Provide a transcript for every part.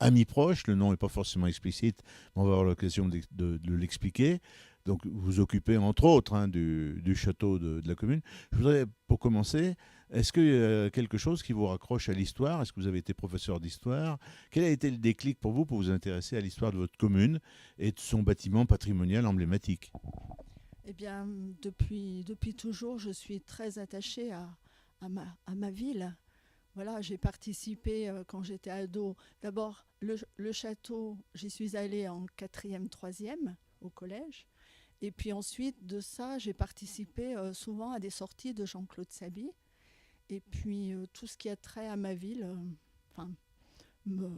amis proches. Le nom n'est pas forcément explicite, mais on va avoir l'occasion de l'expliquer. Donc, vous vous occupez entre autres du château de la commune. Je voudrais, pour commencer, est-ce qu'il y a quelque chose qui vous raccroche à l'histoire? Est-ce que vous avez été professeur d'histoire? Quel a été le déclic pour vous intéresser à l'histoire de votre commune et de son bâtiment patrimonial emblématique? Eh bien, depuis toujours, je suis très attachée à ma ville. Voilà, j'ai participé quand j'étais ado. D'abord, le château, j'y suis allée en quatrième, troisième au collège. Et puis ensuite de ça, j'ai participé souvent à des sorties de Jean-Claude Saby. Et puis tout ce qui a trait à ma ville, enfin, me,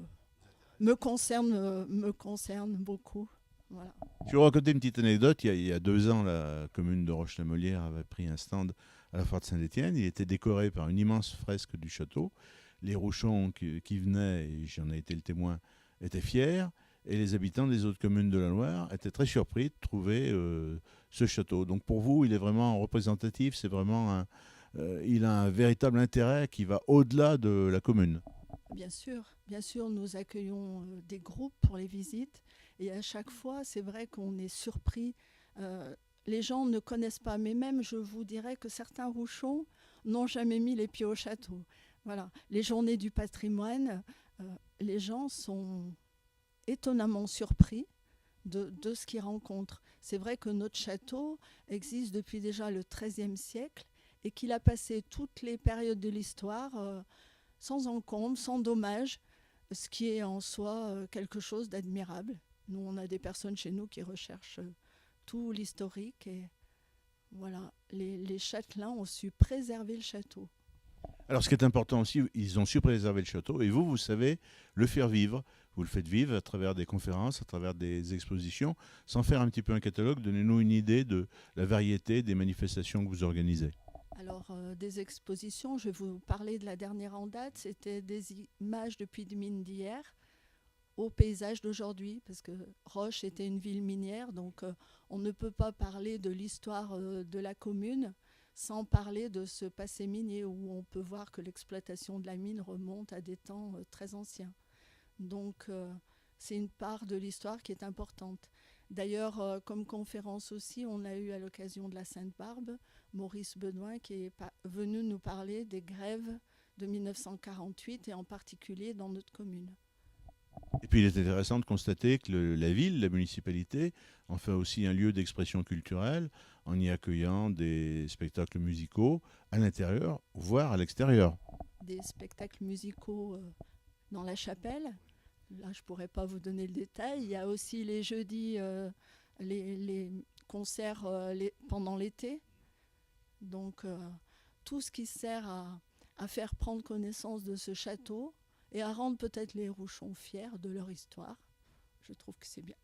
me concerne beaucoup. Voilà. Je vais vous raconter une petite anecdote. Il y a 2 ans, la commune de Roche-la-Molière avait pris un stand à la foire de Saint-Étienne. Il était décoré par une immense fresque du château. Les Rouchons qui venaient, et j'en ai été le témoin, étaient fiers. Et les habitants des autres communes de la Loire étaient très surpris de trouver ce château. Donc pour vous, il est vraiment représentatif. Il a un véritable intérêt qui va au-delà de la commune. Bien sûr, nous accueillons des groupes pour les visites et à chaque fois, c'est vrai qu'on est surpris. Euh, les gens ne connaissent pas, mais même je vous dirais que certains Rouchons n'ont jamais mis les pieds au château. Voilà, les journées du patrimoine, les gens sont étonnamment surpris de ce qu'ils rencontrent. C'est vrai que notre château existe depuis déjà le XIIIe siècle et qu'il a passé toutes les périodes de l'histoire sans encombre, sans dommage, ce qui est en soi quelque chose d'admirable. Nous, on a des personnes chez nous qui recherchent tout l'historique et voilà, les châtelains ont su préserver le château. Alors, ce qui est important aussi, ils ont su préserver le château et vous savez le faire vivre. Vous le faites vivre à travers des conférences, à travers des expositions. Sans faire un petit peu un catalogue, donnez-nous une idée de la variété des manifestations que vous organisez. Alors, des expositions, je vais vous parler de la dernière en date. C'était des images depuis des mines d'hier au paysage d'aujourd'hui, parce que Roche était une ville minière, donc on ne peut pas parler de l'histoire de la commune sans parler de ce passé minier où on peut voir que l'exploitation de la mine remonte à des temps très anciens. Donc c'est une part de l'histoire qui est importante. D'ailleurs, comme conférence aussi, on a eu à l'occasion de la Sainte-Barbe Maurice Benoît qui est venu nous parler des grèves de 1948 et en particulier dans notre commune. Et puis, il est intéressant de constater que la ville, la municipalité, en fait aussi un lieu d'expression culturelle en y accueillant des spectacles musicaux à l'intérieur, voire à l'extérieur. Des spectacles musicaux dans la chapelle. Là, je ne pourrais pas vous donner le détail. Il y a aussi les jeudis, les concerts pendant l'été. Donc, tout ce qui sert à faire prendre connaissance de ce château et à rendre peut-être les Rouchons fiers de leur histoire. Je trouve que c'est bien.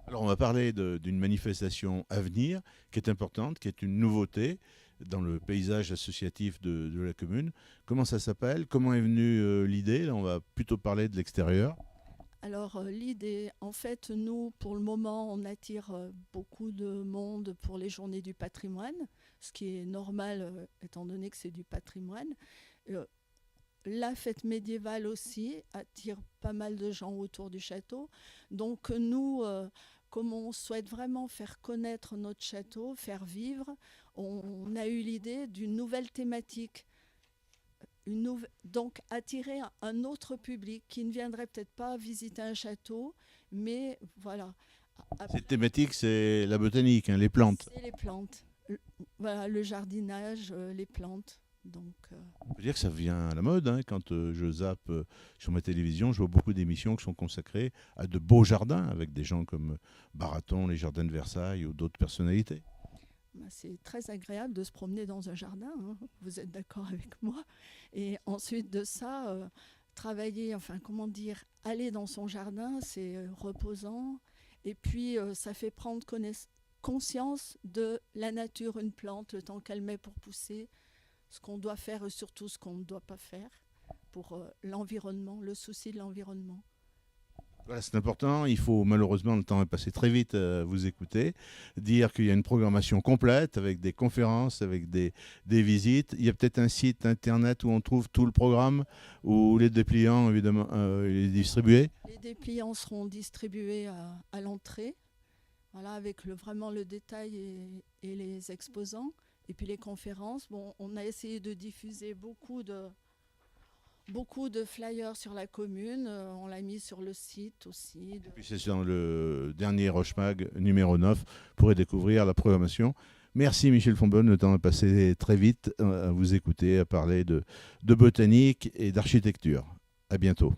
Alors, on va parler d'une manifestation à venir qui est importante, qui est une nouveauté dans le paysage associatif de la commune. Comment ça s'appelle? Comment est venue l'idée? Là, on va plutôt parler de l'extérieur. Alors, l'idée, en fait, nous, pour le moment, on attire beaucoup de monde pour les journées du patrimoine, ce qui est normal étant donné que c'est du patrimoine. Euh, la fête médiévale aussi attire pas mal de gens autour du château. Donc, nous, comme on souhaite vraiment faire connaître notre château, faire vivre, on a eu l'idée d'une nouvelle thématique donc attirer un autre public qui ne viendrait peut-être pas visiter un château, mais voilà. Cette thématique, c'est la botanique, hein, les plantes. C'est les plantes. Voilà, le jardinage, les plantes. Donc, On peut dire que ça vient à la mode, hein. Quand je zappe sur ma télévision, je vois beaucoup d'émissions qui sont consacrées à de beaux jardins, avec des gens comme Baraton, les jardins de Versailles ou d'autres personnalités. bah, c'est très agréable de se promener dans un jardin, hein. Vous êtes d'accord avec moi. Et ensuite de ça, travailler, enfin comment dire, aller dans son jardin, c'est reposant. Et puis, ça fait prendre conscience de la nature, une plante, le temps qu'elle met pour pousser, ce qu'on doit faire et surtout ce qu'on ne doit pas faire pour l'environnement, le souci de l'environnement. Voilà, c'est important. Il faut malheureusement, le temps est passé très vite à vous écouter, dire qu'il y a une programmation complète avec des conférences, avec des visites. Il y a peut-être un site internet où on trouve tout le programme, où les dépliants, évidemment, il est distribué. Les dépliants seront distribués à l'entrée, voilà, avec vraiment le détail et les exposants. Et puis les conférences, bon, on a essayé de diffuser beaucoup de flyers sur la commune. On l'a mis sur le site aussi. Et puis c'est dans le dernier Rochemag numéro 9, vous pourrez découvrir la programmation. Merci Michel Fonbonne, le temps est passé très vite à vous écouter, à parler de botanique et d'architecture. À bientôt.